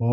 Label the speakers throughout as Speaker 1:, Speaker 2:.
Speaker 1: Om.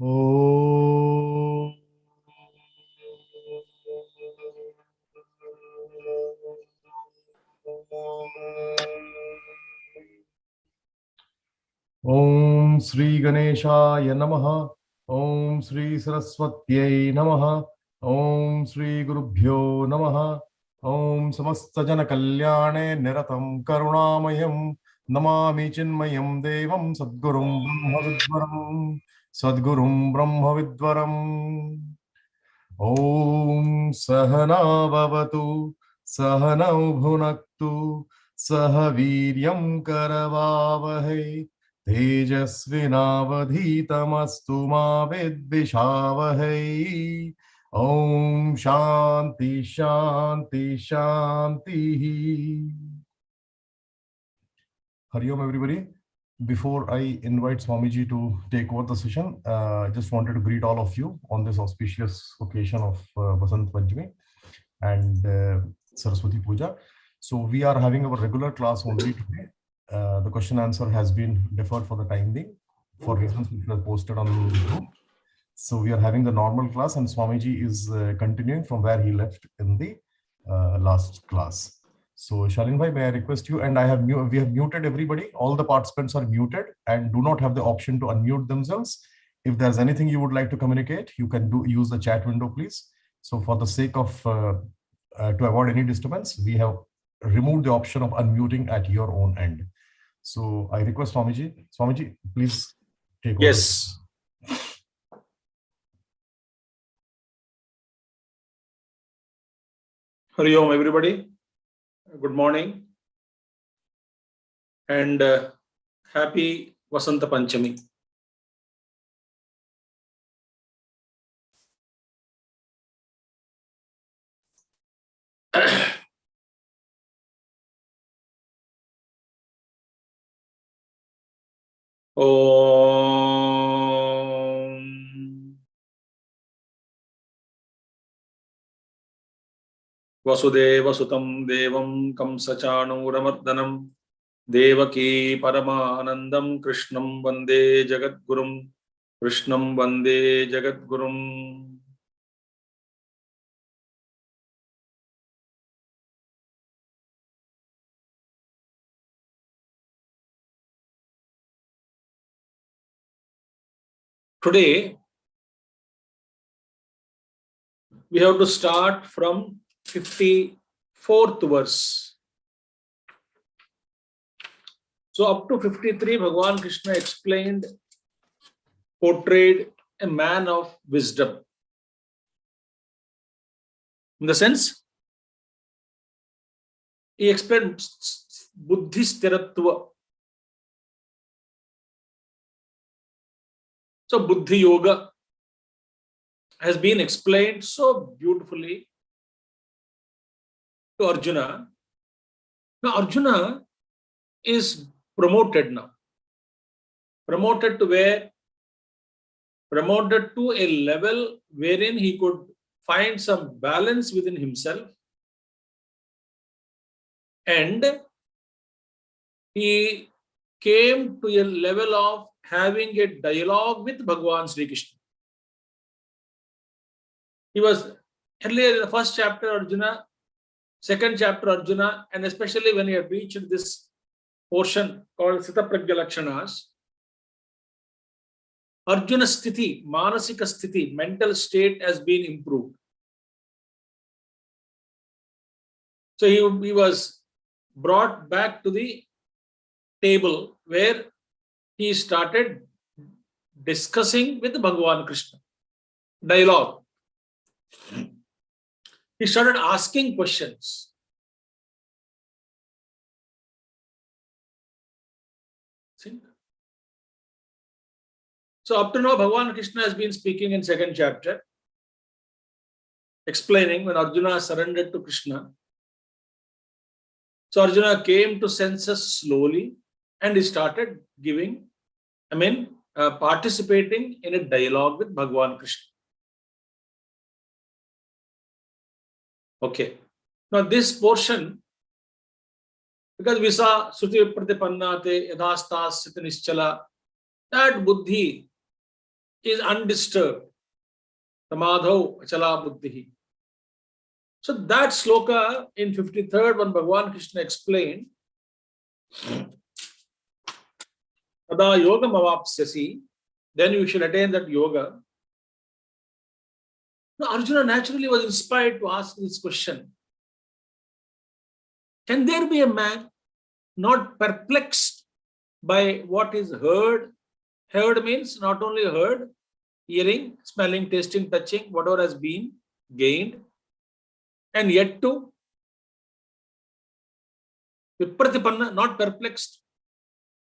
Speaker 1: Om. Om Sri Ganeshaya Namaha. Om Sri Saraswatyai Namaha. Om Sri Gurubhyo Namaha. Om Samasta Jana Kalyane Niratam Karunamayam Namami Chinmayam Devam Sadgurum Brahmavidvaram Sadgurum Brahmavidvaram. Om Sahana Bhavatu Sahanau Bhunaktu Sahaviryam Karavavahe Tejasvinavadhitamastu ma vidvishavahe. Om Shanti Shanti Shanti. Hari Om everybody. Before I invite Swamiji to take over the session, I just wanted to greet all of you on this auspicious occasion of Vasant Panchami and Saraswati Puja. So we are having our regular class only today. The question answer has been deferred for the time being for reasons which were posted on the group. So we are having the normal class and Swamiji is continuing from where he left in the last class. So Shalin bhai, may I request you, and we have muted everybody. All the participants are muted and do not have the option to unmute themselves. If there's anything you would like to communicate, you can use the chat window, please. So for the sake of, to avoid any disturbance, we have removed the option of unmuting at your own end. So I request Swamiji. Swamiji, please take over.
Speaker 2: Yes. Hari Om, everybody. Good morning and happy Vasanta Panchami. Om. Vasudeva Sutam Devam Kamsachanuramardanam Devaki Paramanandam Krishnam Vande Jagadgurum Krishnam Vande Jagadgurum. Today we have to start from 54th verse. So up to 53, Bhagavan Krishna explained, portrayed a man of wisdom. In the sense, he explained Buddhi Sthiratva. So Buddhi Yoga has been explained so beautifully to Arjuna. Now Arjuna is promoted now. Promoted to where? Promoted to a level wherein he could find some balance within himself, and he came to a level of having a dialogue with Bhagavan Sri Krishna. He was earlier in the first chapter Arjuna, second chapter Arjuna, and especially when he had reached this portion called Sthita Prajna Lakshanas, Arjuna's sthiti, manasika sthiti, mental state has been improved. So he was brought back to the table where he started discussing with Bhagavan Krishna. Dialogue. He started asking questions. So up to now, Bhagavan Krishna has been speaking in second chapter, explaining when Arjuna surrendered to Krishna. So Arjuna came to senses slowly and he started participating in a dialogue with Bhagavan Krishna. Okay. Now this portion, because we saw Suti Pratipannate Yadhastas Sita Nischala, that buddhi is undisturbed. Samadho Achala buddhi. So that sloka in 53rd, when Bhagavan Krishna explained, Tada yogam avapsyasi, then you shall attain that yoga. Now Arjuna naturally was inspired to ask this question. Can there be a man not perplexed by what is heard? Heard means not only heard, hearing, smelling, tasting, touching, whatever has been gained, and yet to vipratipanna, not perplexed,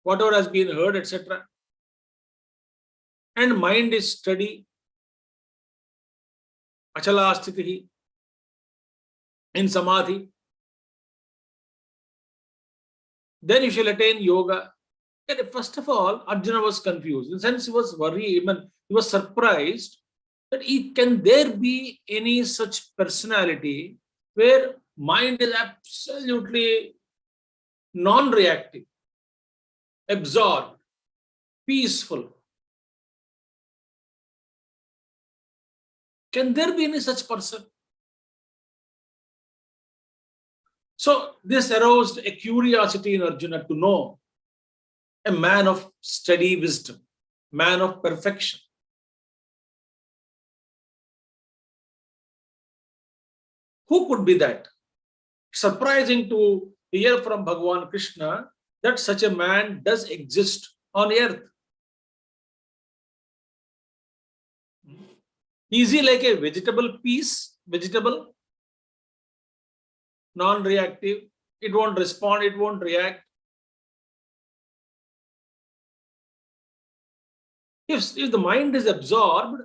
Speaker 2: whatever has been heard, etc. And mind is steady, achala sthitihi, in samadhi. Then you shall attain yoga. And first of all, Arjuna was confused. In the sense, he was worried, even he was surprised that can there be any such personality where mind is absolutely non-reactive, absorbed, peaceful. Can there be any such person? So this aroused a curiosity in Arjuna to know a man of steady wisdom, man of perfection. Who could be that? Surprising to hear from Bhagavan Krishna that such a man does exist on earth. Is he like a vegetable piece? Vegetable? Non-reactive. It won't respond, it won't react. If the mind is absorbed,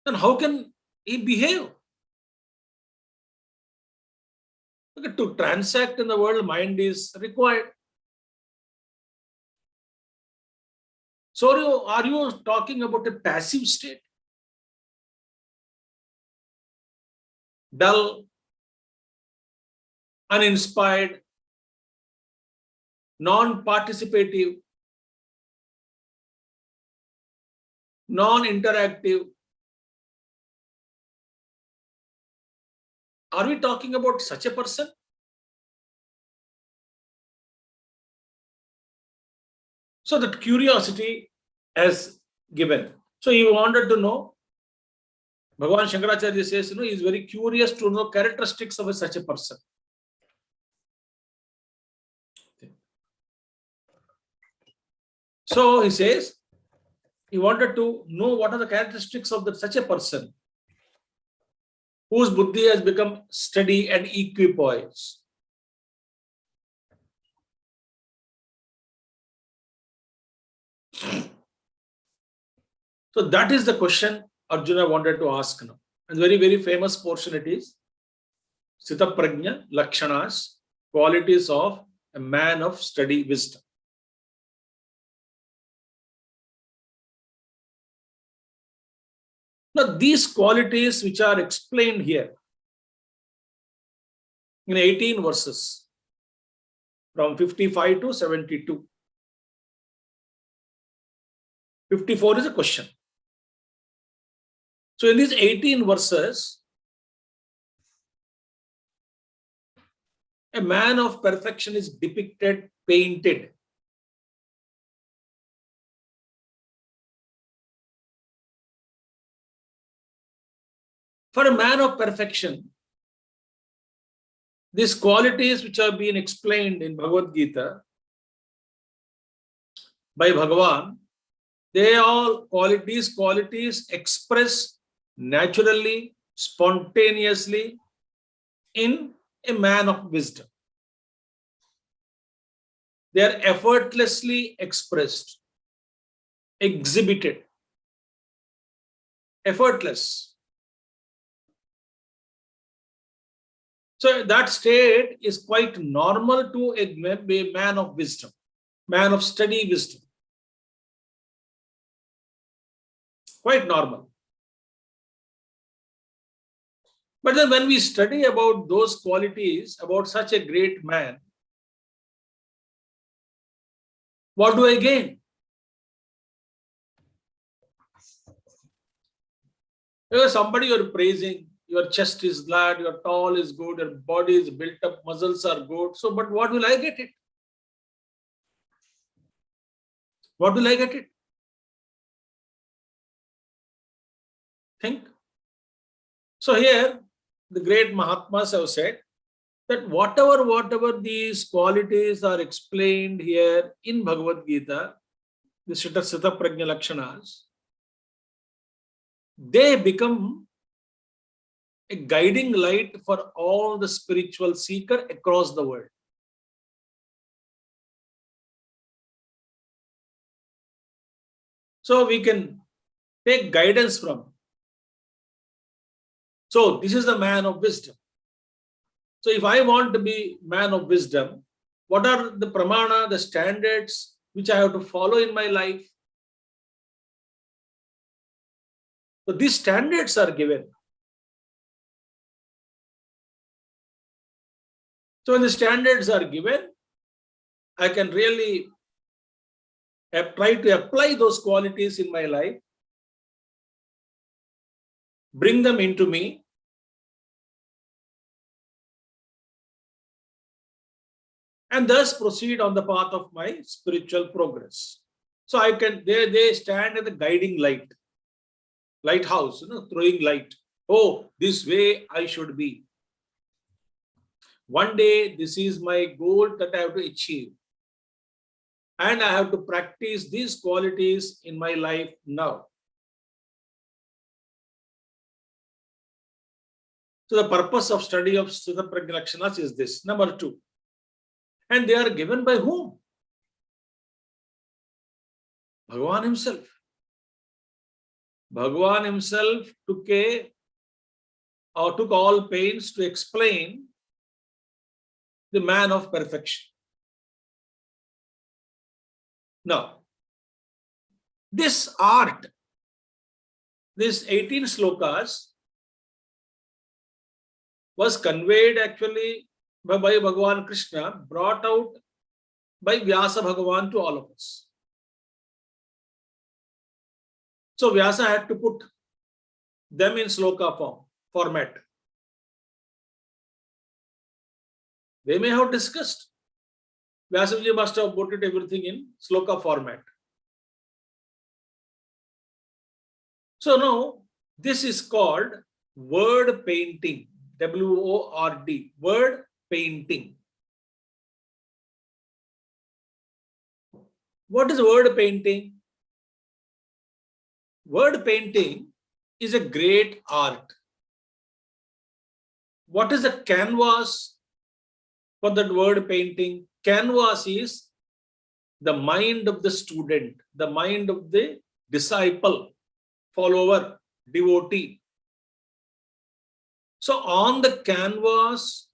Speaker 2: then how can he behave? Okay, to transact in the world, mind is required. So are you talking about a passive state? Dull, uninspired, non-participative, non-interactive. Are we talking about such a person? So that curiosity has given. So he wanted to know. Bhagavan Shankaracharya says, he is very curious to know characteristics of such a person. So he says, he wanted to know what are the characteristics of such a person whose buddhi has become steady and equipoised. So that is the question Arjuna wanted to ask now. And very, very famous portion it is. Sthita Prajna Lakshanas, qualities of a man of steady wisdom. Now these qualities which are explained here in 18 verses from 55 to 72. 54 is a question. So in these 18 verses, a man of perfection is depicted, painted. For a man of perfection, these qualities which have been explained in Bhagavad Gita by Bhagavan, these qualities express naturally, spontaneously in a man of wisdom. They are effortlessly expressed, exhibited. Effortless. So that state is quite normal to a man of wisdom, man of steady wisdom. Quite normal. But then when we study about those qualities, about such a great man, what do I gain? Somebody you're praising, your chest is glad, your tall is good, your body is built up, muscles are good. So, but what will I get it? What will I get it? Think. So here, the great Mahatmas have said that whatever these qualities are explained here in Bhagavad Gita, the Sthita Prajna Lakshanas, they become a guiding light for all the spiritual seeker across the world. So we can take guidance from. So this is the man of wisdom. So if I want to be man of wisdom, what are the pramana, the standards which I have to follow in my life? So these standards are given. So when the standards are given, I can really try to apply those qualities in my life, bring them into me, and thus proceed on the path of my spiritual progress. So I can, they stand as a guiding light, lighthouse, throwing light. Oh, this way I should be. One day, this is my goal that I have to achieve. And I have to practice these qualities in my life now. So the purpose of study of Sthita Prajna Lakshanas is this. Number 2. And they are given by whom? Bhagavan himself. Bhagavan himself took all pains to explain the man of perfection. Now, this art, this 18 slokas was conveyed actually by Bhagavan Krishna, brought out by Vyasa Bhagavan to all of us. So Vyasa had to put them in sloka format. They may have discussed. Vyasaji must have put it everything in sloka format. So now this is called word painting. W-O-R-D. Word painting. What is word painting? Word painting is a great art. What is the canvas for that word painting? Canvas is the mind of the student, the mind of the disciple, follower, devotee. So on the canvas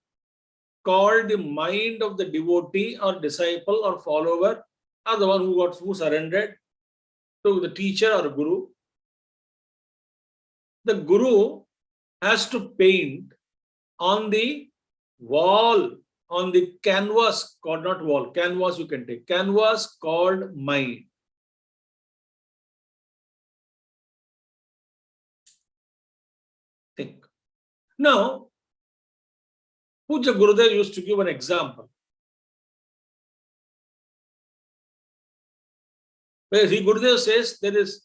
Speaker 2: called the mind of the devotee or disciple or follower, or the one who surrendered to the teacher or guru, the guru has to paint on the wall, on the canvas called, not wall, canvas you can take, canvas called mind. Think. Now, Puja Gurudev used to give an example. Where Gurudev says there is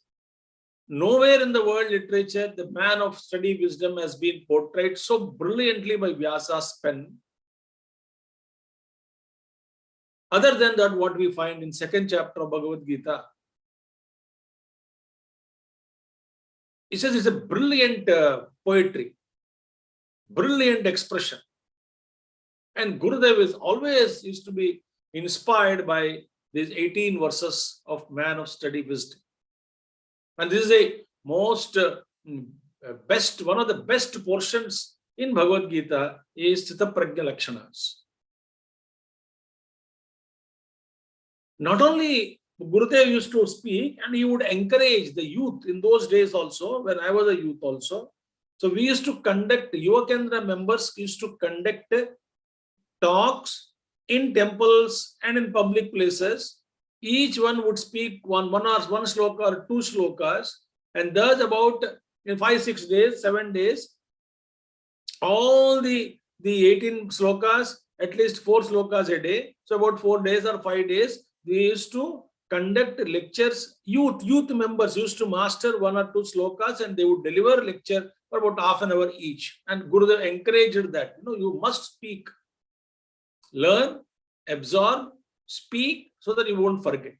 Speaker 2: nowhere in the world literature the man of steady wisdom has been portrayed so brilliantly by Vyasa's pen. Other than that, what we find in 2nd chapter of Bhagavad Gita, he says it's a brilliant poetry, brilliant expression. And Gurudev is always used to be inspired by these 18 verses of Man of Study Wisdom. And this is a most best, one of the best portions in Bhagavad Gita is Sthita Prajna Lakshanas. Not only Gurudev used to speak, and he would encourage the youth in those days also, when I was a youth also. So we used to conduct, Yuva Kendra members used to conduct talks in temples and in public places. Each one would speak one sloka or two slokas, and thus about in 5-6 days, 7 days, all the 18 slokas, at least 4 slokas a day. So about 4 days or 5 days, we used to conduct lectures. Youth members used to master 1 or 2 slokas, and they would deliver lecture for about half an hour each. And Gurudev encouraged that, you must speak, learn, absorb, speak, so that you won't forget.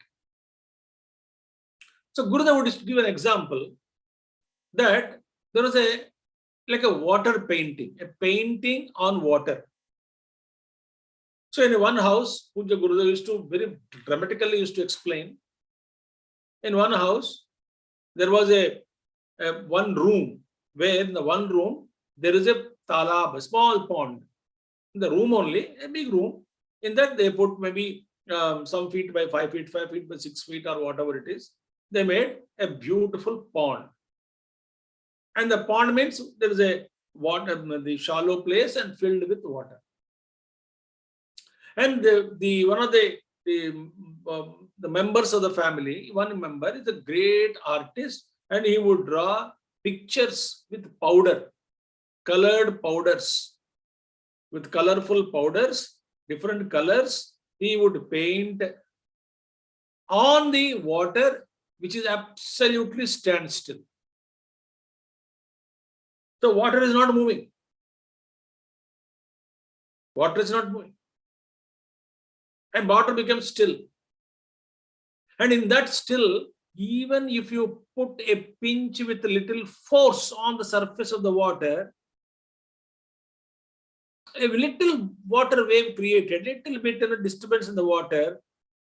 Speaker 2: So Gurudev would give an example that there was like a water painting, a painting on water. So in one house, Puja Gurudev used to very dramatically used to explain. In one house, there was a one room, where in the one room there is a talab, a small pond. In the room only, a big room. In that they put maybe some feet by 5 feet, 5 feet by 6 feet, or whatever it is. They made a beautiful pond. And the pond means there is a water, the shallow place and filled with water. And one of the members of the family, one member is a great artist, and he would draw pictures with powder, colored powders, with colorful powders, different colors. He would paint on the water, which is absolutely standstill. So water is not moving. Water is not moving. And water becomes still. And in that still, even if you put a pinch with a little force on the surface of the water, a little water wave created, little bit of a disturbance in the water.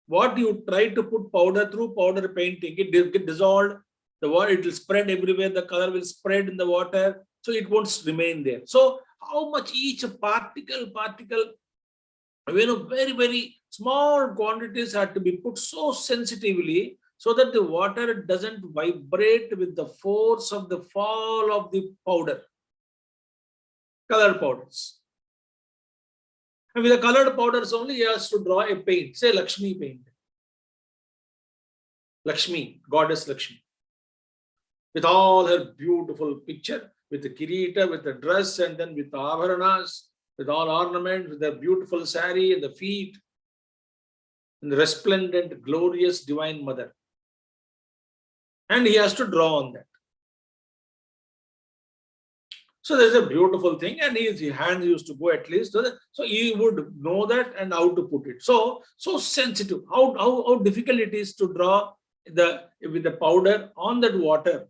Speaker 2: What you try to put powder through powder painting, it get dissolved. The water, it will spread everywhere. The color will spread in the water, so it won't remain there. So how much each particle, very, very small quantities had to be put so sensitively, so that the water doesn't vibrate with the force of the fall of the powder, colored powders. And with the colored powders only, he has to draw a paint, say Lakshmi paint. Lakshmi, goddess Lakshmi, with all her beautiful picture, with the kirita, with the dress, and then with the abharanas, with all ornaments, with the beautiful sari and the feet, and the resplendent, glorious Divine Mother. And he has to draw on that. So there's a beautiful thing, and his hands used to go at least, so he would know that and how to put it. So sensitive, how difficult it is to draw with the powder on that water.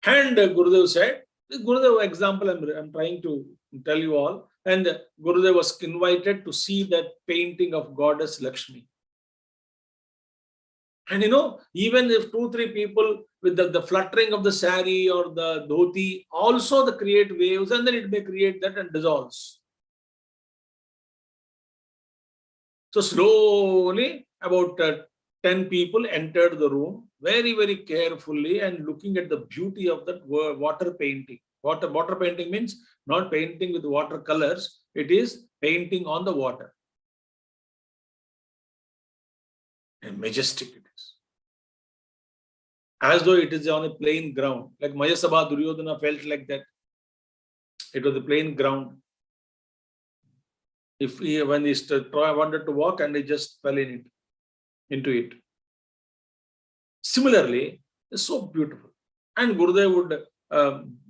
Speaker 2: And Gurudev said, this Gurudev example I'm trying to tell you all, and Gurudev was invited to see that painting of goddess Lakshmi. And even if 2-3 people with the fluttering of the sari or the dhoti, also the create waves, and then it may create that and dissolves. So slowly, about 10 people entered the room, very, very carefully, and looking at the beauty of that water painting. Water painting means not painting with watercolors, it is painting on the water. And majestic it is. As though it is on a plain ground. Like Mayasabha Duryodhana felt like that. It was a plain ground. When he wanted to walk, and he just fell into it. Similarly, it's so beautiful. And Gurudev would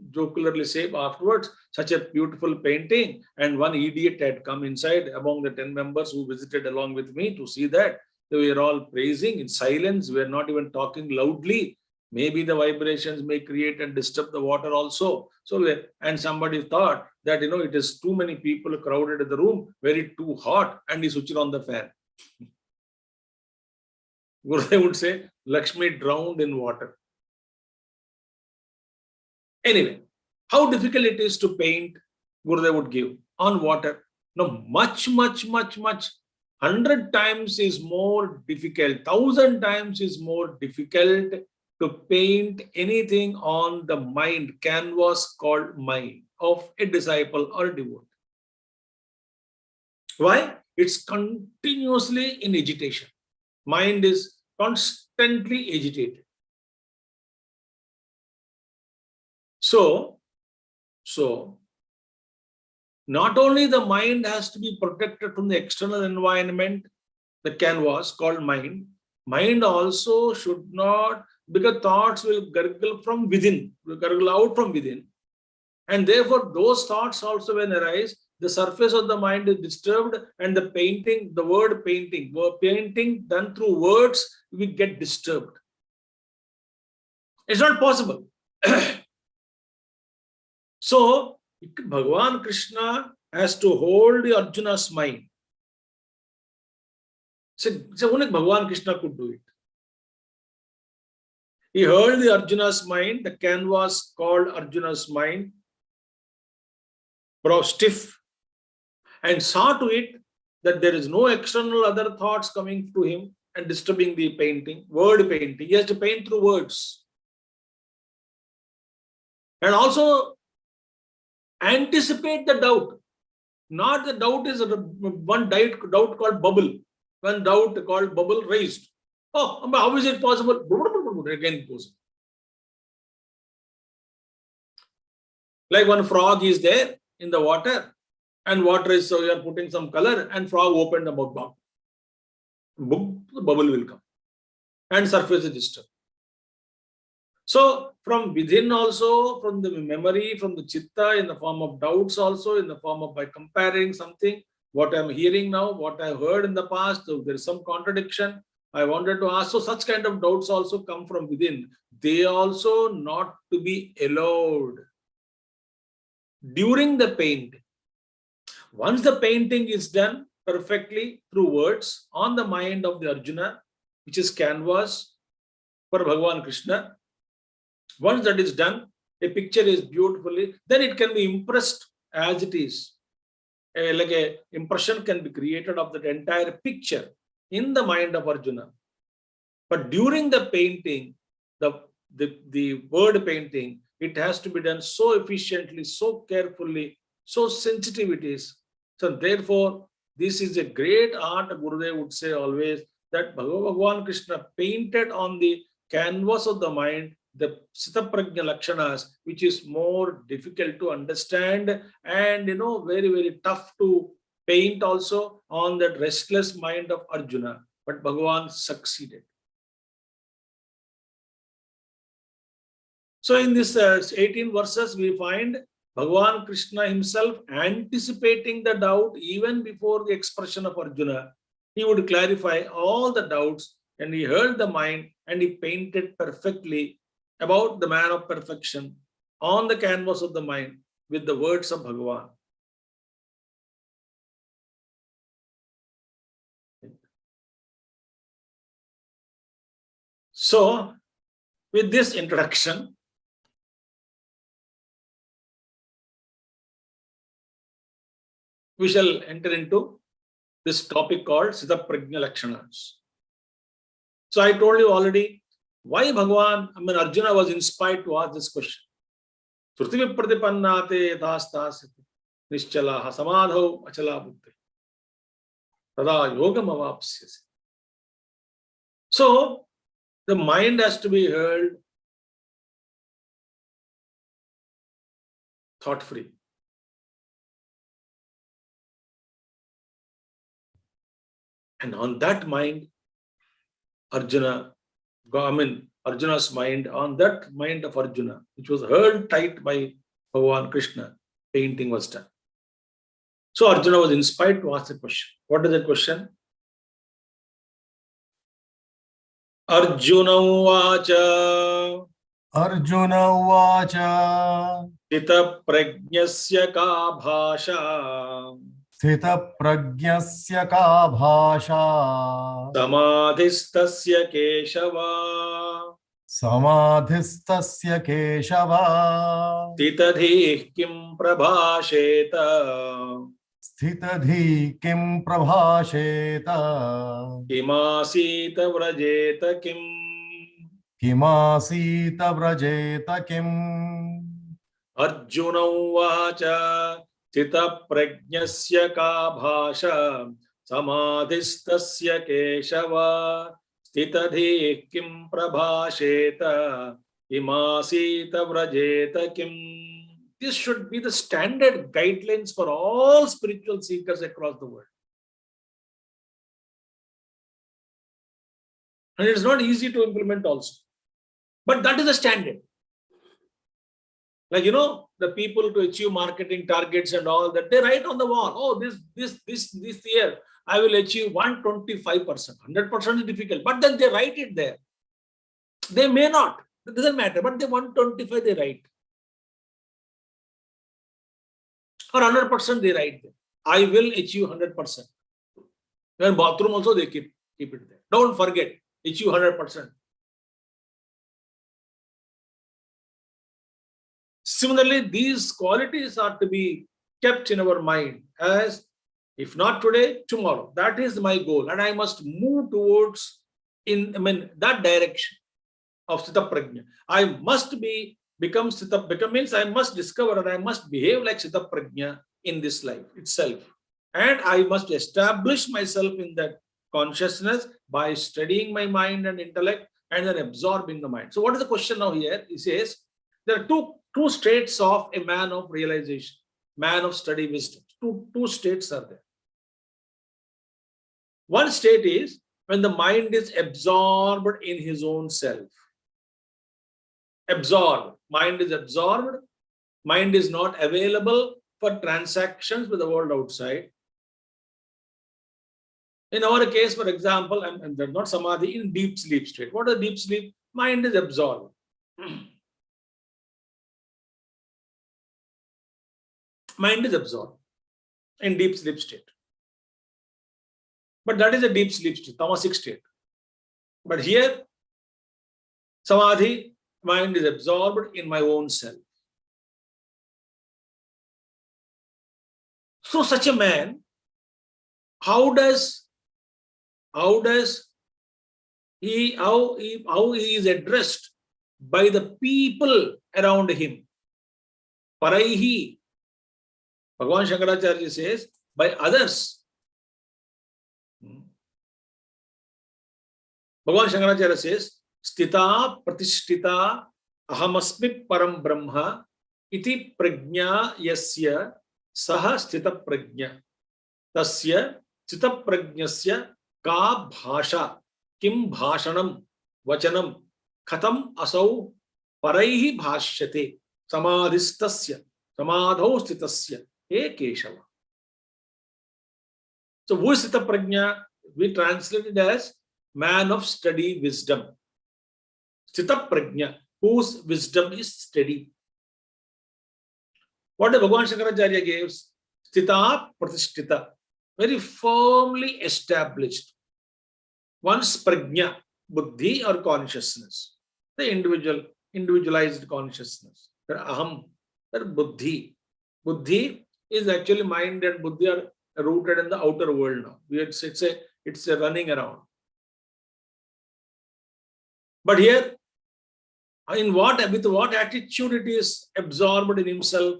Speaker 2: jocularly say afterwards, such a beautiful painting, and one idiot had come inside among the 10 members who visited along with me to see that. They were all praising in silence. We are not even talking loudly. Maybe the vibrations may create and disturb the water also. And somebody thought that it is too many people crowded in the room, very too hot, and he switched on the fan. Gurudev would say, Lakshmi drowned in water. Anyway, how difficult it is to paint, Gurudev would give on water. No, much, 100 times is more difficult, 1,000 times is more difficult to paint anything on the mind, canvas called mind of a disciple or devotee. Why? It's continuously in agitation. Mind is constantly agitated. So, not only the mind has to be protected from the external environment, the canvas called mind, mind also should not, because thoughts will gurgle from within, will gurgle out from within. And therefore, those thoughts also when arise, the surface of the mind is disturbed, and the painting, the word painting done through words, we get disturbed. It's not possible. So, Bhagavan Krishna has to hold the Arjuna's mind. So only Bhagavan Krishna could do it. He held the Arjuna's mind, the canvas called Arjuna's mind, brow stiff, and saw to it that there is no external other thoughts coming to him and disturbing the painting, word painting. He has to paint through words. And also anticipate the doubt. Not the doubt is one doubt called bubble. One doubt called bubble raised. Oh, how is it possible? Again goes. Like one frog is there in the water, and water is, so you are putting some color, and frog opened the mouth. Boom, the bubble will come. And surface is disturbed. So from within also, from the memory, from the chitta, in the form of doubts also, in the form of by comparing something, what I'm hearing now, what I heard in the past, so there is some contradiction. I wanted to ask, so such kind of doubts also come from within. They also not to be allowed during the painting. Once the painting is done perfectly through words on the mind of the Arjuna, which is canvas for Bhagavan Krishna, once that is done, a picture is beautifully, then it can be impressed as it is. Like a impression can be created of that entire picture in the mind of Arjuna. But during the painting, the word painting, it has to be done so efficiently, so carefully, so sensitive it is. So therefore, this is a great art, Gurudev would say always, that Bhagavan Krishna painted on the canvas of the mind the Sita Prajna Lakshanas, which is more difficult to understand and very, very tough to paint also on that restless mind of Arjuna. But Bhagavan succeeded. So in this 18 verses, we find Bhagavan Krishna himself anticipating the doubt even before the expression of Arjuna. He would clarify all the doubts, and he heard the mind, and he painted perfectly about the man of perfection on the canvas of the mind with the words of Bhagavan. So, with this introduction, we shall enter into this topic called Sita Prajna Lakshanas. So, I told you already why Arjuna was inspired to ask this question. Srutivi pratipannate yadhastasati nischalaha samadhau achala buddhi tada yogam avapsyasi. So, the mind has to be held thought-free. And on that mind, Arjuna's mind, on that mind of Arjuna, which was held tight by Bhagavan Krishna, painting was done. So Arjuna was inspired to ask a question. What is that question? Arjuna Vacha.
Speaker 1: Arjuna Vacha.
Speaker 2: स्थितप्रज्ञस्य का भाषा
Speaker 1: स्थितप्रज्ञस्य का भाषा
Speaker 2: समाधिस्तस्य केशव
Speaker 1: समाधिस्तस्य केशव
Speaker 2: स्थितधीः किं प्रभाषेत
Speaker 1: स्थितधी किं प्रभाषेत
Speaker 2: किमासीत व्रजेत किम्
Speaker 1: किमासीत व्रजेत किम्।
Speaker 2: अर्जुन उवाच स्थितप्रज्ञस्य का भाषा समाधिस्तस्य केशव स्थितधीः किं प्रभाषेत किमासीत व्रजेत किम्. This should be the standard guidelines for all spiritual seekers across the world. And it is not easy to implement also. But that is the standard. Like, the people to achieve marketing targets and all that, they write on the wall, oh, this year, I will achieve 125%. 100% is difficult, but then they write it there. They may not, it doesn't matter, but they 125, they write. Or 100% they write there. I will achieve 100%. In bathroom also they keep it there. Don't forget, achieve 100%. Similarly, these qualities are to be kept in our mind as, if not today, tomorrow. That is my goal, and I must move towards that direction of Sthita Prajna. I must become Sthita Prajna, means I must discover and I must behave like Sthita Prajna in this life itself. And I must establish myself in that consciousness by studying my mind and intellect and then absorbing the mind. So what is the question now here? He says, there are two states of a man of realization, man of study wisdom. Two states are there. One state is when the mind is absorbed in his own self. Absorbed. Mind is absorbed. Mind is not available for transactions with the world outside. In our case, for example, and they're not samadhi, in deep sleep state. What is deep sleep? Mind is absorbed. Mind is absorbed in deep sleep state. But that is a deep sleep state, tamasic state. But here, samadhi, mind is absorbed in my own self. So such a man, how he is addressed by the people around him? Paraihi. Bhagavan Shankaracharya says, by others. Bhagavan Shankaracharya says, Sthita pratishtita ahamasmi param brahma iti prajna yasya saha sthita prajna tasya sthita prajnasya ka bhasha kim bhashanam vachanam khatam asau paraihi bhashyate samadhistasya samadhau sthitasya he keshava. So who is sthita prajna? We translate it as man of study wisdom. Sthita prajna, whose wisdom is steady. What the Bhagavan Shankaracharya gives? Sthita pratishtita, very firmly established. One's prajna, buddhi or consciousness, the individualized consciousness. That aham, that buddhi. Buddhi is actually mind and buddhi are rooted in the outer world now. It's a running around. But here, with what attitude it is absorbed in himself?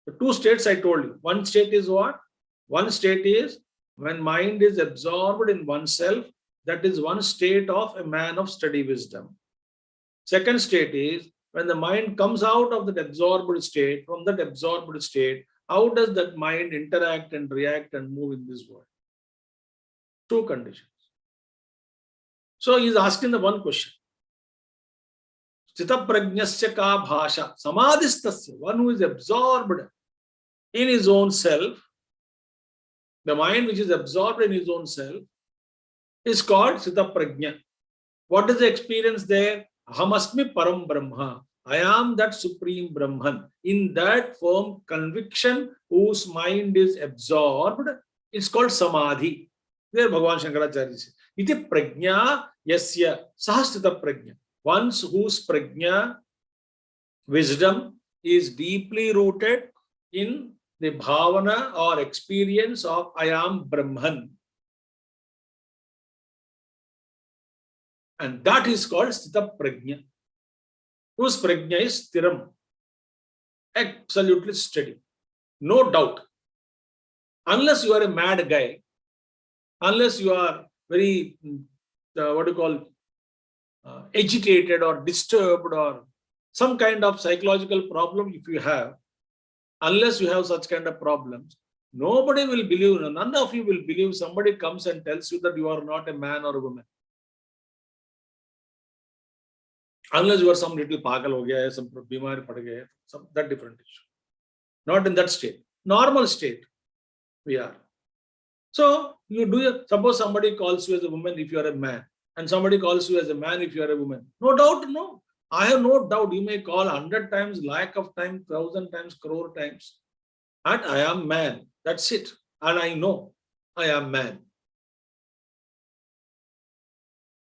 Speaker 2: The two states I told you. One state is what? One state is when mind is absorbed in oneself. That is one state of a man of study wisdom. Second state is when the mind comes out of that absorbed state. From that absorbed state, how does that mind interact and react and move in this world? Two conditions. So he is asking the one question. Sthita prajnasya ka bhasha, samadhistasya, one who is absorbed in his own self, the mind which is absorbed in his own self, is called sthita prajna. What is the experience there? Ahamasmi param brahma. I am that Supreme Brahman. In that firm conviction, whose mind is absorbed, it's called Samadhi. There Bhagavan Shankaracharya says, Iti prajna yasya sahasthita prajna. Once whose prajna, wisdom, is deeply rooted in the bhavana or experience of I am Brahman. And that is called Sthita Prajna. Whose prajna is stiram, absolutely steady, no doubt. Unless you are a mad guy, unless you are very, agitated or disturbed or some kind of psychological problem, if you have, unless you have such kind of problems, nobody will believe, none of you will believe somebody comes and tells you that you are not a man or a woman. Unless you are some little pagal ho gaya hai, some bimar pad gaya hai, some that different issue. Not in that state. Normal state we are. So you do, suppose somebody calls you as a woman if you are a man, and somebody calls you as a man if you are a woman. No doubt, no. I have no doubt. You may call 100 times, lakh of times, 1,000 times, crore times. And I am man. That's it. And I know I am man.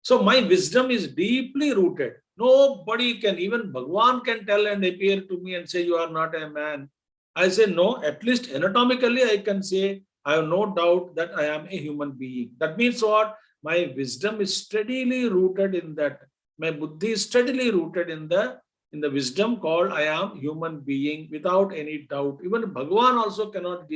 Speaker 2: So my wisdom is deeply rooted. Nobody can, even Bhagwan can tell and appear to me and say, you are not a man. I say, no, at least anatomically I can say, I have no doubt that I am a human being. That means what? My wisdom is steadily rooted in that. My buddhi is steadily rooted in the wisdom called I am human being without any doubt. Even Bhagwan also cannot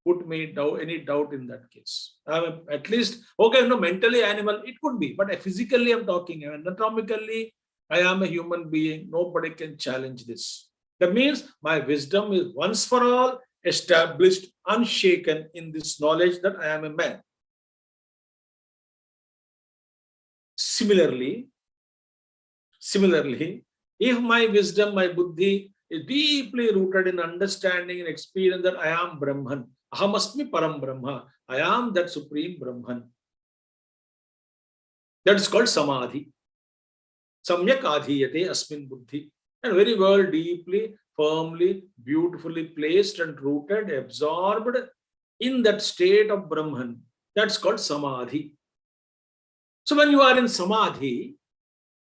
Speaker 2: put me any doubt in that case. At least, okay, no, mentally animal, it could be, but physically I'm talking, anatomically, I am a human being. Nobody can challenge this. That means my wisdom is once for all established, unshaken in this knowledge that I am a man. Similarly, if my wisdom, my buddhi is deeply rooted in understanding and experience that I am Brahman, Ahamasmi Param Brahma, I am that Supreme Brahman. That is called Samadhi. Samyak adhiyate asmin buddhi. And very well, deeply, firmly, beautifully placed and rooted, absorbed in that state of Brahman. That's called Samadhi. So when you are in Samadhi,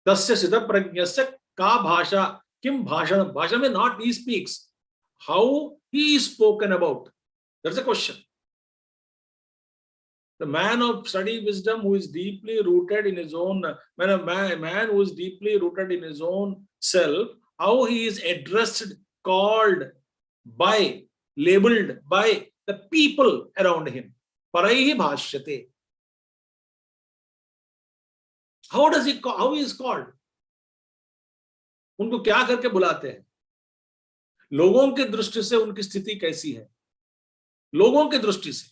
Speaker 2: Tasya Siddha Prajnasya Ka Bhasha, Kim Bhashana. Bhasha means not he speaks. How he is spoken about. That's a question. The man of study wisdom who is deeply rooted in his own, a man who is deeply rooted in his own self, how he is addressed, called by, labeled by the people around him. Paraihi bhashyate. How he is called? उनको क्या करके बुलाते हैं? लोगों की दृष्टि से उनकी स्थिति कैसी है? लोगों की दृष्टि से,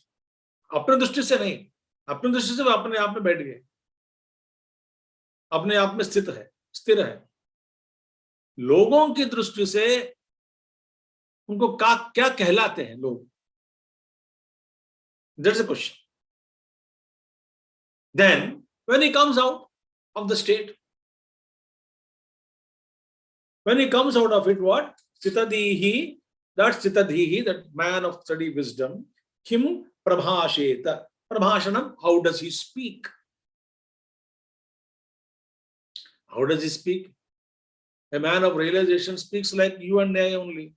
Speaker 2: अपने दृष्टि से नहीं. अपनी दृष्टि से वो अपने आप में बैठ गए, अपने आप में स्थिर है. लोगों की दृष्टि से उनको क्या कहलाते हैं लोग? That's a question. Then when he comes out of the state, when he comes out of it, what? Sthitadhihi, that man of study wisdom, kim prabhasheta. Prabhashanam, how does he speak? How does he speak? A man of realization speaks like you and I only.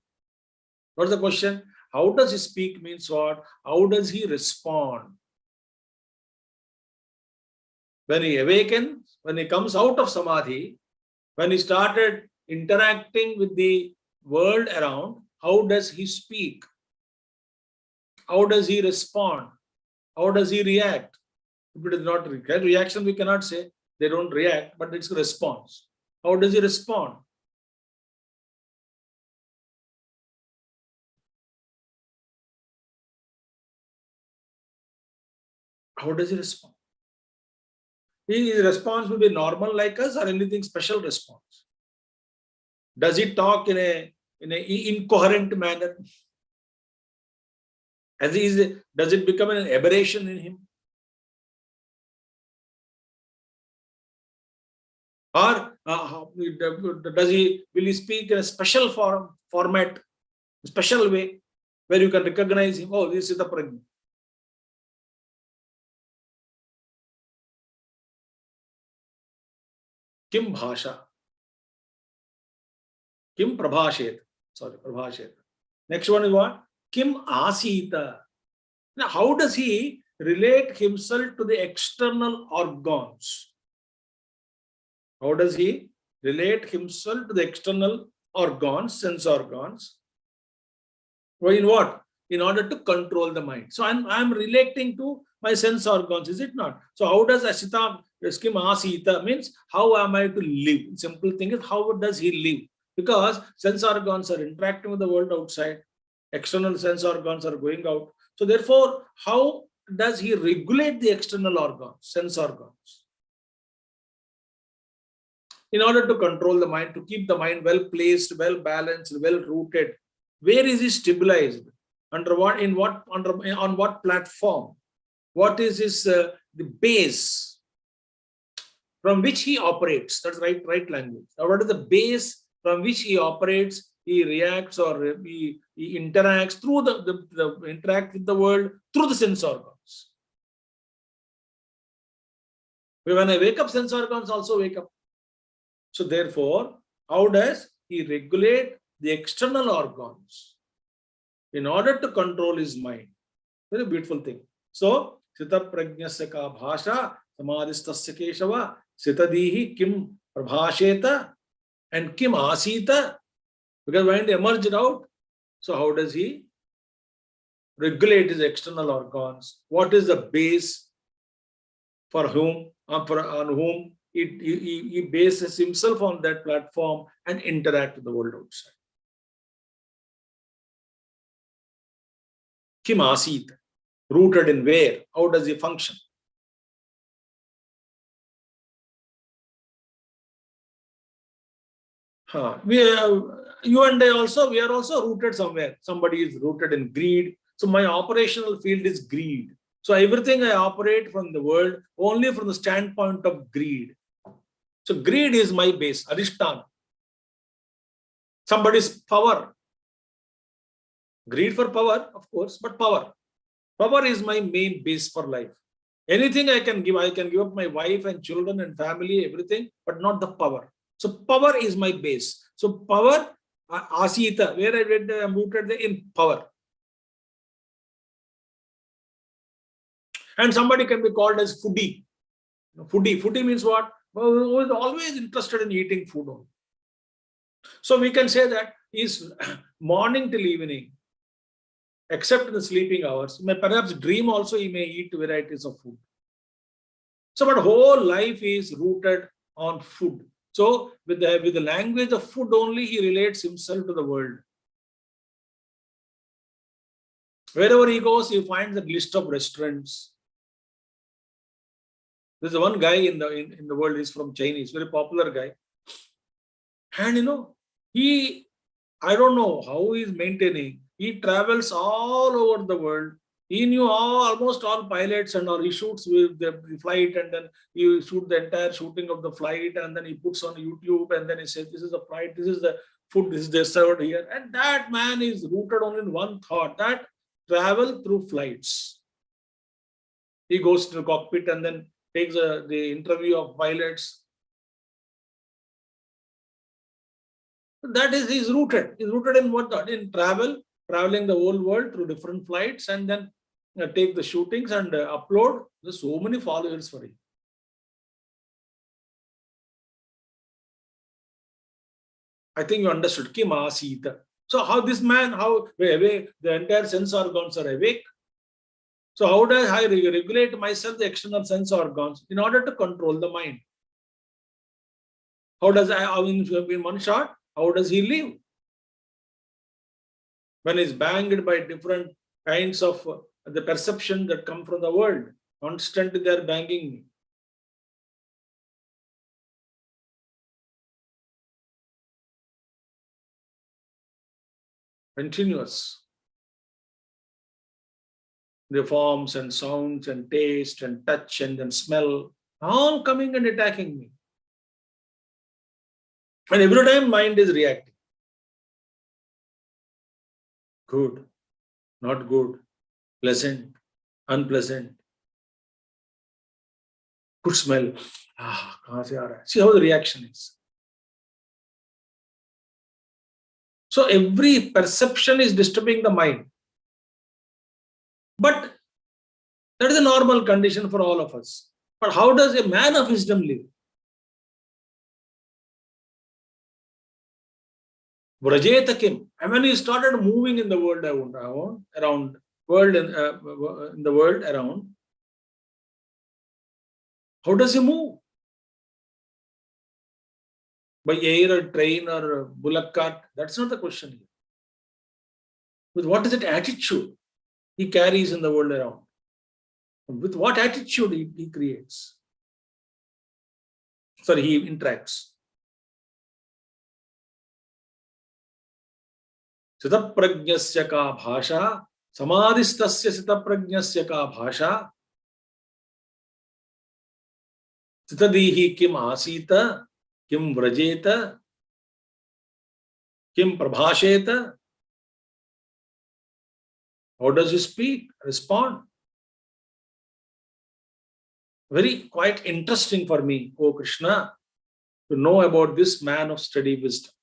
Speaker 2: What's the question? How does he speak means what? How does he respond? When he awakens, when he comes out of samadhi, when he started interacting with the world around, how does he speak? How does he respond? How does he react? If it is not reaction, we cannot say they don't react, but it's a response. How does he respond? How does he respond? His response will be normal like us or anything special response? Does he talk in an incoherent manner? Does it become an aberration in him? Or Will he speak in a special format, special way, where you can recognize him? Oh, this is the Prajna. Kim Bhasha. Kim Prabhashet. Sorry, Prabhashet. Next one is what? Kim Asita. Now, how does he relate himself to the external organs? How does he relate himself to the external organs, sense organs? Well, in what? In order to control the mind. So I'm relating to my sense organs, is it not? So how does Asita, Kim Asita means how am I to live? Simple thing is how does he live? Because sense organs are interacting with the world outside. External sense organs are going out. So therefore, how does he regulate the external organs, sense organs? In order to control the mind, to keep the mind well placed, well balanced, well rooted. Where is he stabilized? Under what? In what? On what platform? What is his the base from which he operates? That's right language. Now, what is the base from which he operates? He reacts or he interacts through the interact with the world through the sense organs. When I wake up, sense organs also wake up. So therefore, how does he regulate the external organs in order to control his mind? Very beautiful thing. So, Sita Prajnasya ka bhasha, Samadhistasya keshava, Sitadihi kim prabhasheta and kim asita. Because when it emerged out, so how does he regulate his external organs? What is the base for whom, on whom he bases himself on that platform and interact with the world outside? Kim Asita, rooted in where? How does he function? You and I also, we are also rooted somewhere. Somebody is rooted in greed. So my operational field is greed. So everything I operate from the world only from the standpoint of greed. So greed is my base, Adhisthana. Somebody's power. Greed for power, of course, but power. Power is my main base for life. Anything I can give up my wife and children and family, everything, but not the power. So power is my base. So power, asita, where I read, I'm rooted in power. And somebody can be called as foodie. Foodie means what? Who is always interested in eating food only. So we can say that is morning till evening, except in the sleeping hours. May perhaps dream also he may eat varieties of food. So but whole life is rooted on food. So with the language of food only, he relates himself to the world. Wherever he goes, he finds a list of restaurants. There's one guy in the world, he's from Chinese, very popular guy. And I don't know how he's maintaining. He travels all over the world. He knew almost all pilots and all. He shoots with the flight and then he shoots the entire shooting of the flight and then he puts on YouTube and then he says, this is the flight, this is the food, this is the served here. And that man is rooted only in one thought, that travel through flights. He goes to the cockpit and then takes the interview of pilots. That is, he's rooted. He's rooted in what? In traveling the whole world through different flights and then take the shootings and upload. There's so many followers for him. I think you understood. Kim Asita. So how this man, the entire sense organs are awake. So how do I regulate myself, the external sense organs, in order to control the mind? How does in one shot, how does he live? When he's banged by different kinds of the perception that come from the world, constantly they're banging me. Continuous. The forms and sounds and taste and touch and then smell, all coming and attacking me. And every time mind is reacting. Good, not good, pleasant, unpleasant, good smell. कहाँ से आ रहा है? See how the reaction is. So every perception is disturbing the mind. But that is a normal condition for all of us. But how does a man of wisdom live? Vrajeta kim. And when he started moving in the world around world in the world around, how does he move? By air or train or bullock cart? That's not the question here. With what is that attitude he carries in the world around? With what attitude he creates? Sorry, he interacts. Sitaprajnasya ka bhasha, samadhistasya sitaprajnasya ka bhasha, sitadihi kim asita, kim vrajeta, kim prabhasheta. How does he speak, respond? Very quite interesting for me, O Krishna, to know about this man of steady wisdom.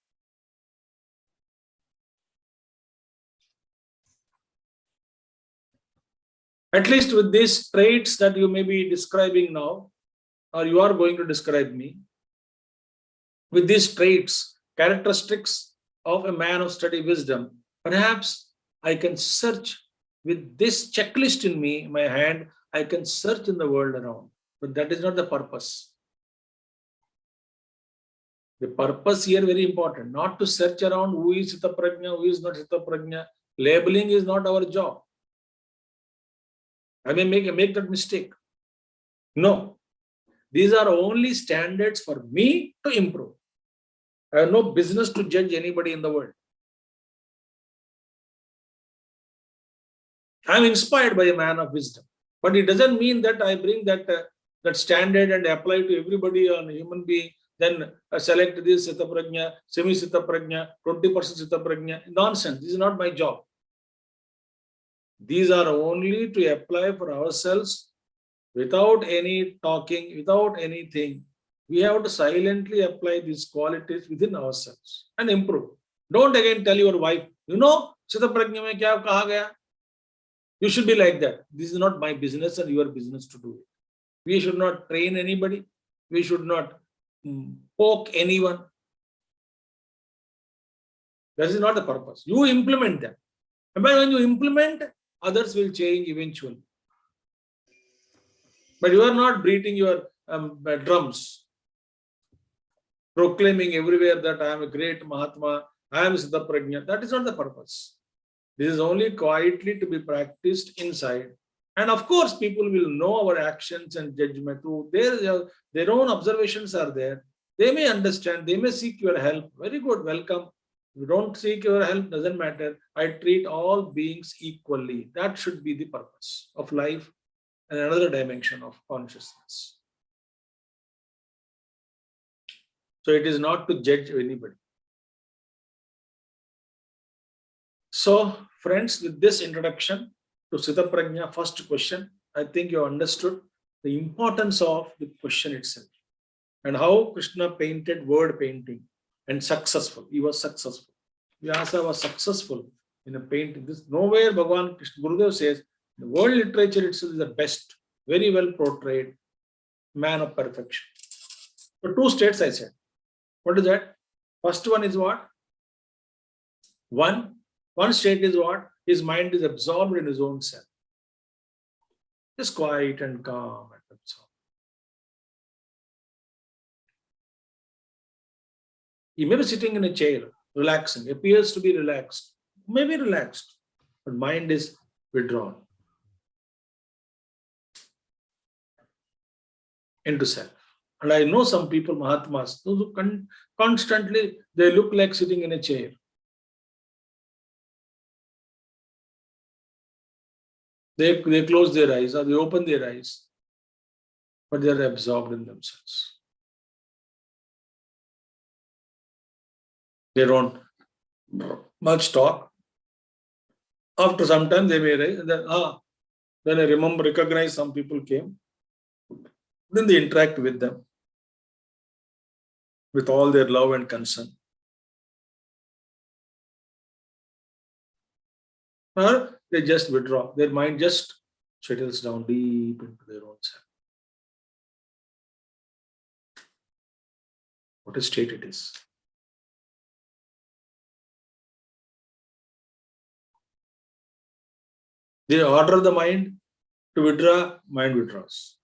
Speaker 2: At least with these traits that you may be describing now, or you are going to describe me, with these traits, characteristics of a man of steady wisdom, perhaps I can search with this checklist in me, my hand, I can search in the world around. But that is not the purpose. The purpose here very important, not to search around who is Sita Prajna, who is not Sita Prajna. Labeling is not our job. I may make that mistake. No. These are only standards for me to improve. I have no business to judge anybody in the world. I am inspired by a man of wisdom. But it doesn't mean that I bring that standard and apply to everybody on a human being, then select this Sita Prajna, semi-Sita Prajna, 20% Sita Prajna. Nonsense. This is not my job. These are only to apply for ourselves without any talking, without anything. We have to silently apply these qualities within ourselves and improve. Don't again tell your wife, you know, Sita Prajna mein kya kaha gaya? You should be like that. This is not my business and your business to do it. We should not train anybody. We should not poke anyone. That is not the purpose. You implement them. And when you implement, others will change eventually. But you are not beating your drums, proclaiming everywhere that I am a great Mahatma, I am Siddha Prajna. That is not the purpose. This is only quietly to be practiced inside. And of course, people will know our actions and judgment. Their own observations are there. They may understand, they may seek your help. Very good, welcome. If you don't seek your help, doesn't matter. I treat all beings equally. That should be the purpose of life and another dimension of consciousness. So it is not to judge anybody. So friends, with this introduction to Sita Prajna, first question, I think you understood the importance of the question itself and how Krishna painted word painting and successful. He was successful. Vyasa was successful in a painting. This nowhere Bhagavan Krishna Gurudev says the world literature itself is the best, very well portrayed man of perfection. So two states I said. What is that? First one is what? One state is what? His mind is absorbed in his own self. Just quiet and calm and absorbed. He may be sitting in a chair, relaxing, appears to be relaxed, maybe relaxed, but mind is withdrawn into self. And I know some people, Mahatmas, those who constantly, they look like sitting in a chair. They close their eyes or they open their eyes, but they are absorbed in themselves. They don't much talk. After some time, they may rise, and then I recognize some people came. Then they interact with them with all their love and concern. Or they just withdraw. Their mind just settles down deep into their own self. What a state it is. They order the mind to withdraw, mind withdraws.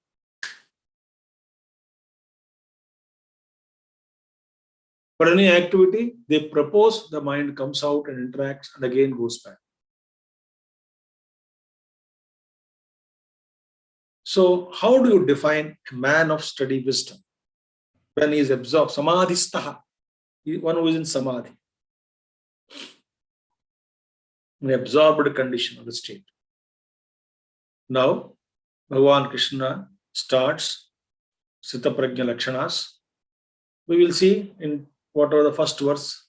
Speaker 2: For any activity, they propose, the mind comes out and interacts and again goes back. So, how do you define a man of steady wisdom? When he is absorbed, samadhistaha, one who is in samadhi, an absorbed condition of the state. Now, Bhagavan Krishna starts Sita Prajna Lakshanas. We will see in whatever the first verse.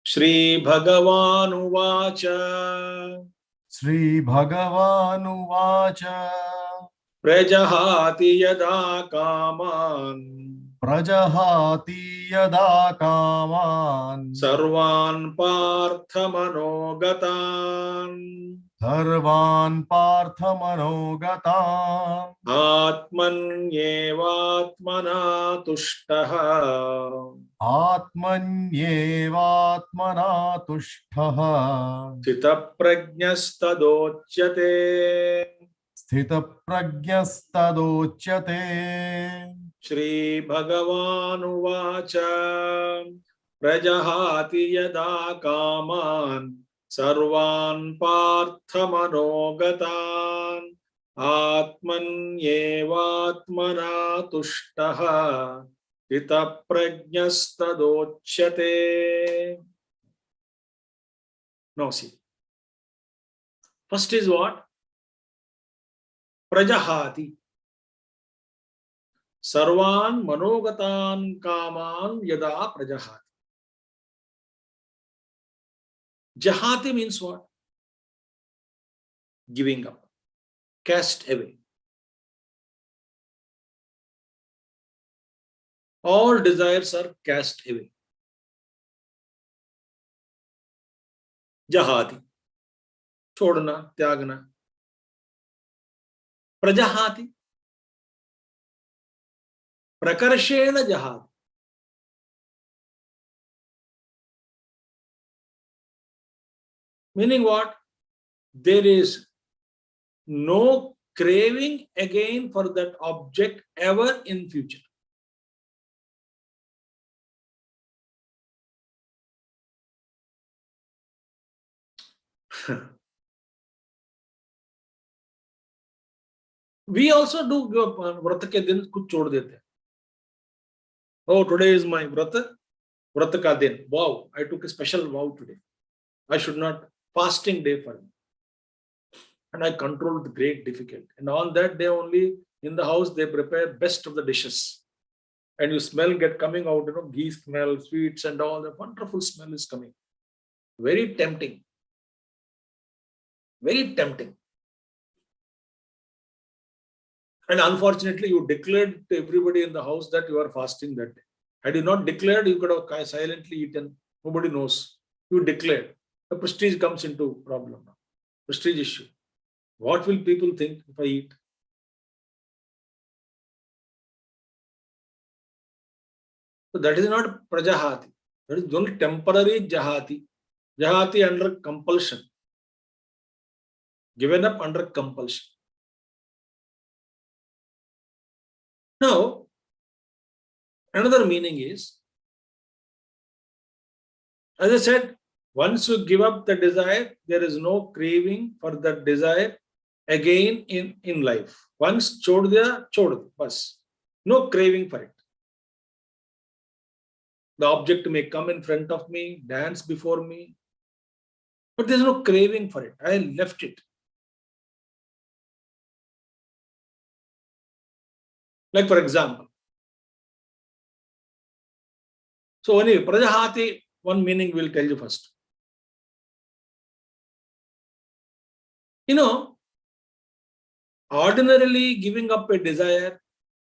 Speaker 2: Shri Bhagavan Uvacha.
Speaker 1: Sri Bhagavan Uvacha.
Speaker 2: Prajahati yada kaman.
Speaker 1: Prajahati yada kaman.
Speaker 2: Sarvan partha manogatan.
Speaker 1: Sarvan partha manogatan.
Speaker 2: Atmanyevatmana tushtaha.
Speaker 1: Atmanyevatmana tushtaha.
Speaker 2: Sthita prajnastadochyate.
Speaker 1: Sthita prajnastadochyate.
Speaker 2: Shri Bhagavan Uvacha. Prajahati yada kaman. Sarvan partha manogatan. Atmanyevatmana tushtaha. Sthita prajnastadochyate. Now see. First is what? Prajahati. Sarvan manogatan kaman yada prajahati. Jahati means what? Giving up. Cast away. All desires are cast away. Jahati. Chodna, tyagna. Prajahati. Prakarshena jahati. Meaning what? There is no craving again for that object ever in future. We also do vrata ke din kuch chhod dete. Oh, today is my vrata ka din. Wow, I took a special vow today. I should not, fasting day for me. And I controlled with great difficulty. And on that day only, in the house, they prepare best of the dishes. And you smell coming out, ghee smell, sweets and all, the wonderful smell is coming. Very tempting. Very tempting. And unfortunately, you declared to everybody in the house that you are fasting that day. Had you not declared, you could have silently eaten. Nobody knows. You declared. The prestige comes into problem now. Prestige issue. What will people think if I eat? So that is not prajahati. That is only temporary jahati. Jahati under compulsion. Given up under compulsion. Now, another meaning is, as I said, once you give up the desire, there is no craving for that desire again in life. Once chhod diya, bas. No craving for it. The object may come in front of me, dance before me, but there is no craving for it. I left it. Like for example, So anyway, Prajahati, one meaning we'll tell you first. Ordinarily giving up a desire,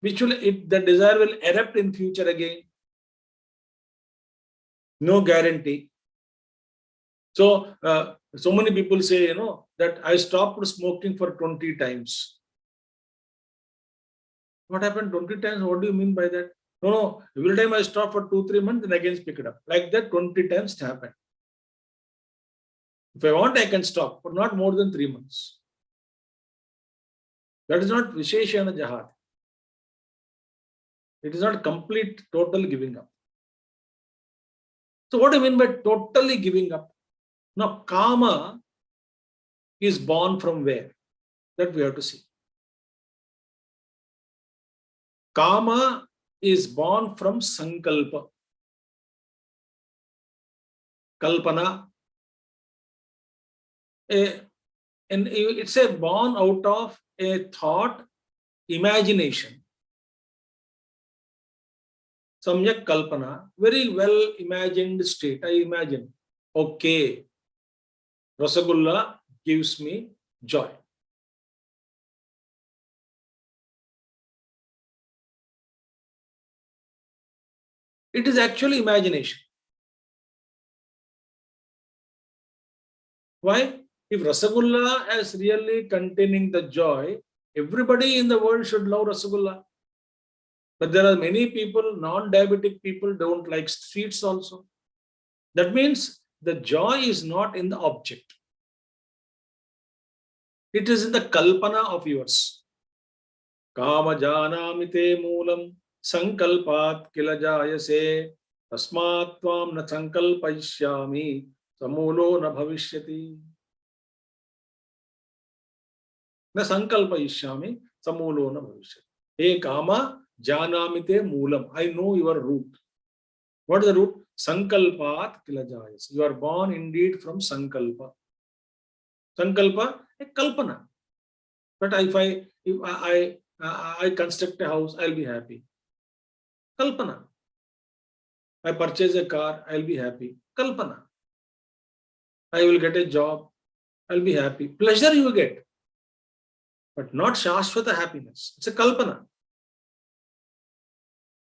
Speaker 2: which will, the desire will erupt in future again. No guarantee. So, so many people say, that I stopped smoking for 20 times. What happened 20 times? What do you mean by that? No, every time I stop for 2-3 months, then again pick it up. Like that, 20 times it happened. If I want, I can stop, but not more than 3 months. That is not Visheshana Jahad. It is not complete, total giving up. So what do you mean by totally giving up? Now, Kama is born from where? That we have to see. Kama is born from Sankalpa. Kalpana. And it's a born out of a thought, imagination. Samyak Kalpana, very well imagined state. I imagine, okay, Rasagulla gives me joy. It is actually imagination. Why? If Rasagulla is really containing the joy, everybody in the world should love Rasagulla. But there are many people, non-diabetic people, don't like sweets also. That means the joy is not in the object. It is in the kalpana of yours. Kama janamite moolam sankalpat kila jayase tasmat tvam na sankalpaishyami samulo na bhavishyati. Na sankalpaishyami samulo na bhavishyati. Hey Kama janamite moolam. I know your root. What is the root? Sankalpat kila jayase. You are born indeed from sankalpa. Sankalpa, a kalpana. But if I construct a house, I'll be happy. Kalpana. I purchase a car, I'll be happy. Kalpana. I will get a job, I'll be happy. Pleasure you get, but not Shashwata happiness. It's a kalpana.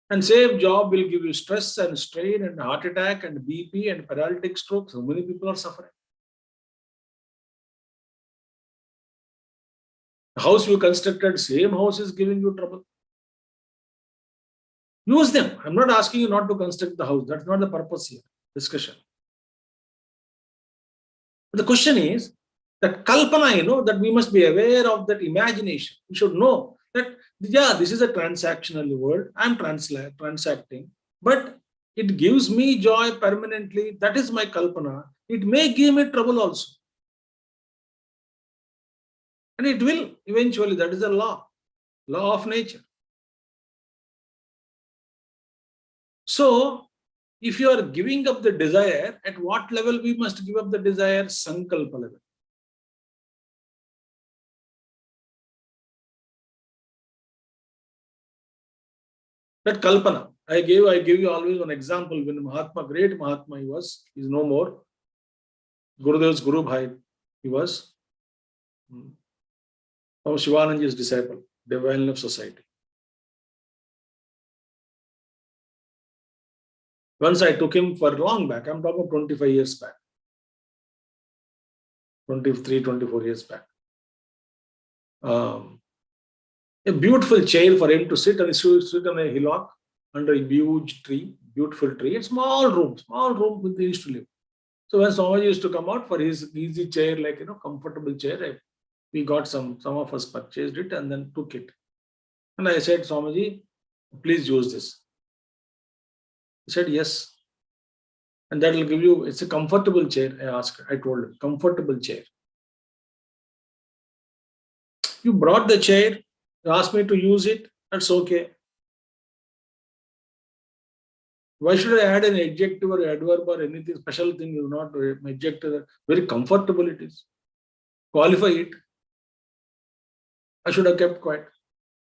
Speaker 2: And same job will give you stress and strain and heart attack and BP and paralytic stroke. So many people are suffering. The house you constructed, same house is giving you trouble. Use them. I'm not asking you not to construct the house. That's not the purpose here. Discussion. But the question is that kalpana, that we must be aware of that imagination. We should know that, yeah, this is a transactional world. I'm transacting, but it gives me joy permanently. That is my kalpana. It may give me trouble also. And it will eventually. That is the law of nature. So, if you are giving up the desire, at what level we must give up the desire? Sankalpa level. That kalpana. I give you always one example. When Mahatma, great Mahatma, he's no more. Gurudev's Guru Bhai, he was Shivananda's disciple, Divine Love Society. Once I took him for long back, I'm talking 25 years back, 23, 24 years back. A beautiful chair for him to sit, and he sit on a hillock under a huge tree, beautiful tree, a small room with he used to live. So when Swami used to come out for his easy chair, like, comfortable chair, we got some of us purchased it and then took it. And I said, Swamiji, please use this. He said, yes. And that will give you, it's a comfortable chair. I told him, comfortable chair. You brought the chair, you asked me to use it, that's okay. Why should I add an adjective or adverb or anything special thing? You not adjective. Very comfortable it is. Qualify it. I should have kept quiet.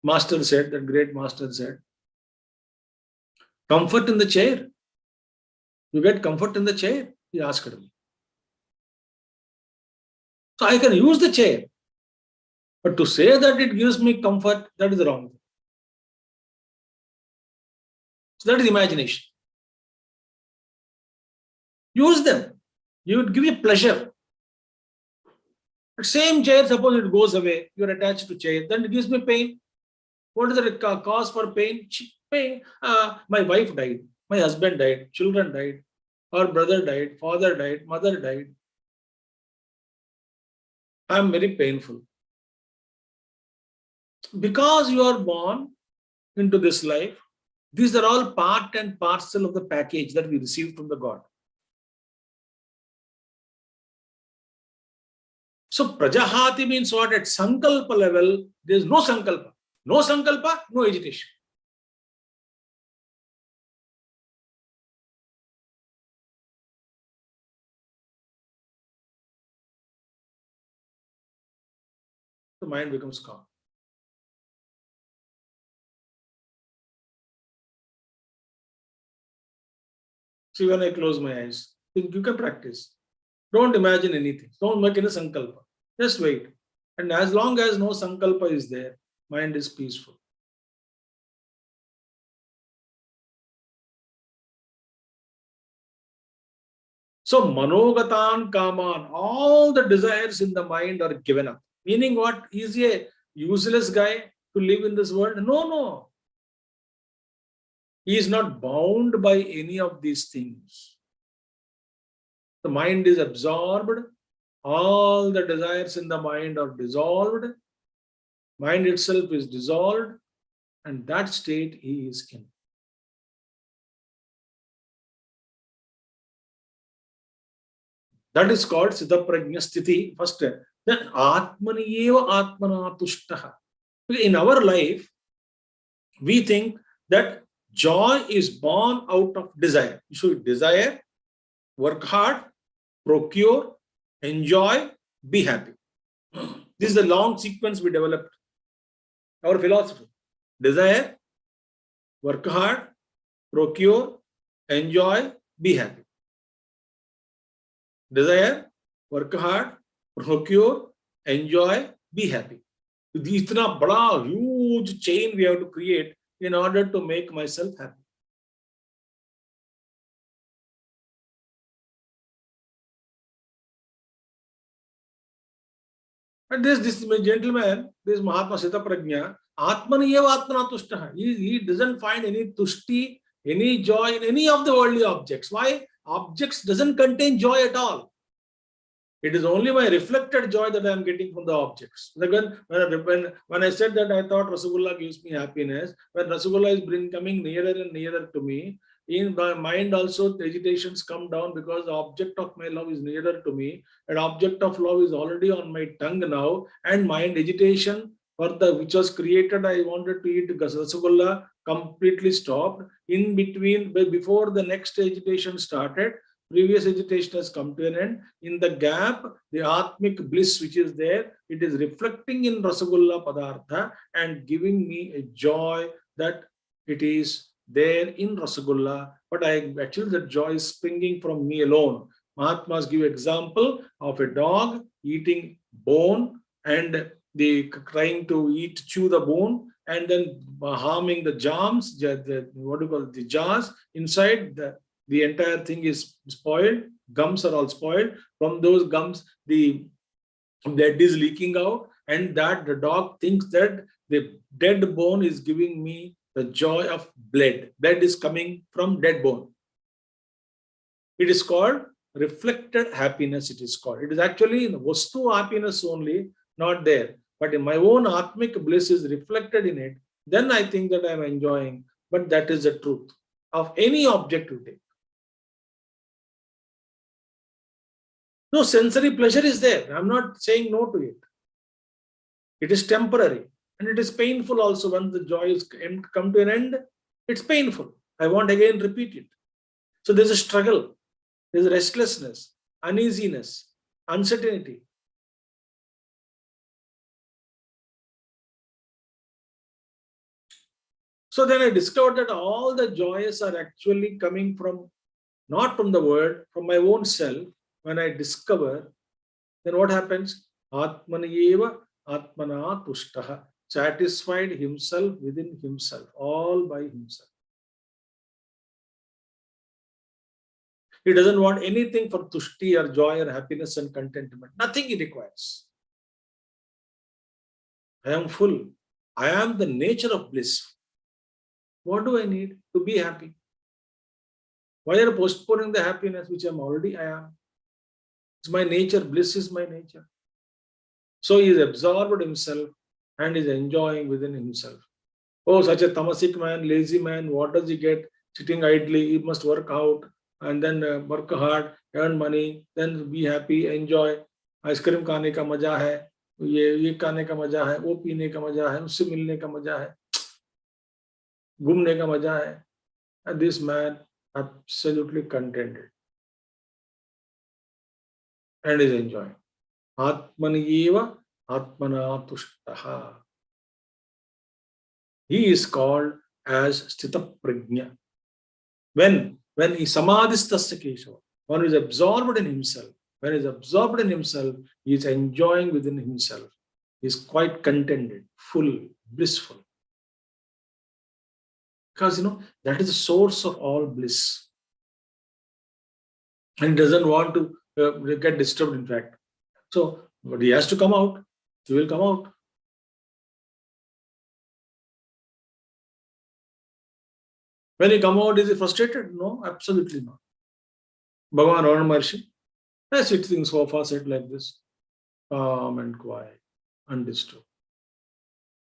Speaker 2: Master said, that great master said, comfort in the chair. You get comfort in the chair? He asked me. So I can use the chair. But to say that it gives me comfort, that is wrong. So that is imagination. Use them. You would give you pleasure. But same chair, suppose it goes away, you're attached to chair, then it gives me pain. What is the cause for pain? Pain. My wife died, my husband died, children died, our brother died, father died, mother died. I am very painful. Because you are born into this life, these are all part and parcel of the package that we received from the God. So Prajahati means what? At Sankalpa level, there is no Sankalpa. No Sankalpa, no agitation. The mind becomes calm. See, when I close my eyes, think you can practice. Don't imagine anything. Don't make any Sankalpa. Just wait. And as long as no Sankalpa is there, mind is peaceful. So Manogatan Kaman, all the desires in the mind are given up. Meaning what? Is he a useless guy to live in this world? No, no. He is not bound by any of these things. The mind is absorbed. All the desires in the mind are dissolved. Mind itself is dissolved. And that state he is in. That is called Siddha Prajna Sthiti. First, then Atmani eva Atmana Tushtaha. In our life, we think that joy is born out of desire. You should desire, work hard, procure, enjoy, be happy. This is the long sequence we developed. Our philosophy. Desire, work hard, procure, enjoy, be happy. Desire, work hard, procure, enjoy, be happy. Itna bada, huge chain we have to create in order to make myself happy. And this gentleman, this Mahatma Siddha Prajna, Atmani eva Atmana Tushtaha. He doesn't find any tushti, any joy in any of the worldly objects. Why? Objects doesn't contain joy at all. It is only my reflected joy that I am getting from the objects. Like when I said that I thought Rasagulla gives me happiness, when Rasagulla is coming nearer and nearer to me, in my mind also the agitations come down because the object of my love is nearer to me. An object of love is already on my tongue now, and mind agitation for the which was created, I wanted to eat Rasagulla, completely stopped. In between, before the next agitation started, previous agitation has come to an end. In the gap, the Atmic bliss which is there, it is reflecting in Rasagulla Padartha and giving me a joy that it is there in Rasagulla. But actually that joy is springing from me alone. Mahatmas give example of a dog eating bone and trying to chew the bone and then harming the jams, the jars inside the entire thing is spoiled. Gums are all spoiled. From those gums, the blood is leaking out, and that the dog thinks that the dead bone is giving me the joy of blood. Blood is coming from dead bone. It is called reflected happiness. It is called. It is actually in Vastu happiness only, not there. But in my own Atmic bliss is reflected in it. Then I think that I am enjoying. But that is the truth of any object you take. No, sensory pleasure is there. I'm not saying no to it. It is temporary and it is painful also. Once the joy is come to an end, it's painful. I won't again repeat it. So there's a struggle, there's restlessness, uneasiness, uncertainty. So then I discovered that all the joys are actually coming from not from the world, from my own self, when I discover, then what happens? Atmaniyeva Atmana Tushtaha. Satisfied himself within himself, all by himself. He doesn't want anything for tushti or joy or happiness and contentment. Nothing he requires. I am full. I am the nature of bliss. What do I need to be happy? Why are you postponing the happiness which I am? It's my nature. Bliss is my nature. So he is absorbed himself and is enjoying within himself. Oh, such a tamasic man, lazy man, what does he get? Sitting idly, he must work out and then work hard, earn money, then be happy, enjoy. Ice cream खाने का मजा है, ये खाने का मजा है, वो पीने का मजा है, उससे मिलने का मजा है, घूमने का मजा है. And this man absolutely contented and is enjoying. Atmaniyeva Atmana Tushtaha. He is called as Sthita Prajna. When he samadhistasya Keshava, one is absorbed in himself. When he is absorbed in himself, he is enjoying within himself. He is quite contented, full, blissful. Because that is the source of all bliss. And he doesn't want to get disturbed, in fact. So, but he has to come out. He will come out. When he come out, is he frustrated? No, absolutely not. Bhagavan Ramana Maharshi, I sit in sofa set like this, calm and quiet, undisturbed.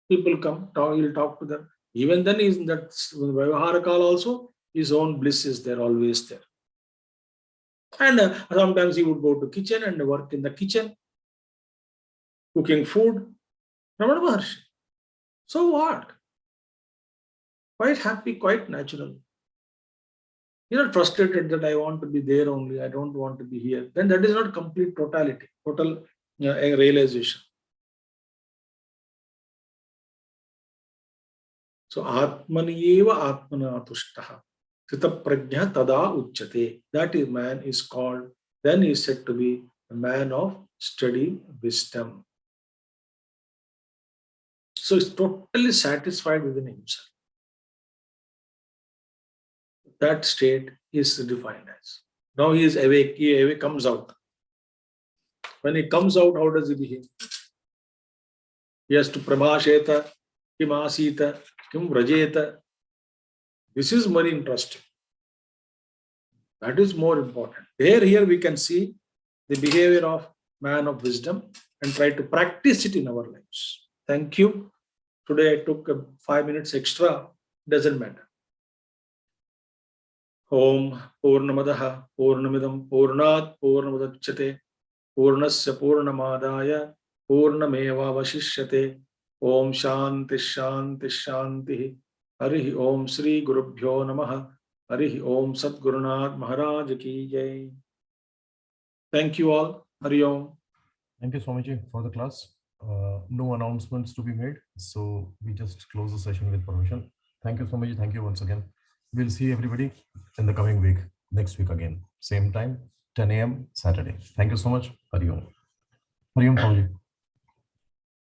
Speaker 2: People come, he'll talk to them. Even then, in that Vyavaharakala also, his own bliss is there, always there. And sometimes he would go to kitchen and work in the kitchen, cooking food. Ramana Maharshi. So what? Quite happy, quite natural. You're not frustrated that I want to be there only, I don't want to be here. Then that is not complete totality, total realization. So Atmaniyeva Atmana Tushtaha. Sthita Prajna Tada Uchyate. That is man is called, then he is said to be a man of steady wisdom. So he's totally satisfied within himself. That state is defined as. Now he is awake, he comes out. When he comes out, how does he behave? He has to Prabhasheta, Kim Asita, Kim Vrajeta. This is very interesting. That is more important. Here we can see the behavior of man of wisdom and try to practice it in our lives. Thank you. Today I took 5 minutes extra. Doesn't matter. Om Purnamadaha Purnamidam Purnat Purnamudachyate Purnasya Purnamadaya Purnameva Vashishyate Om Shanti Shanti Shanti Harihi Om Sri Gurubhyo Namaha Harihi Om Sadgurunath Maharaj Ki Jai. Thank you all. Hari Om.
Speaker 1: Thank you, Swamiji, for the class. No announcements to be made, so we just close the session with permission. Thank you, Swamiji. Thank you once again. We'll see everybody in the coming week, next week again. Same time, 10 a.m. Saturday. Thank you so much. Hari Om. Hari Om, Swamiji.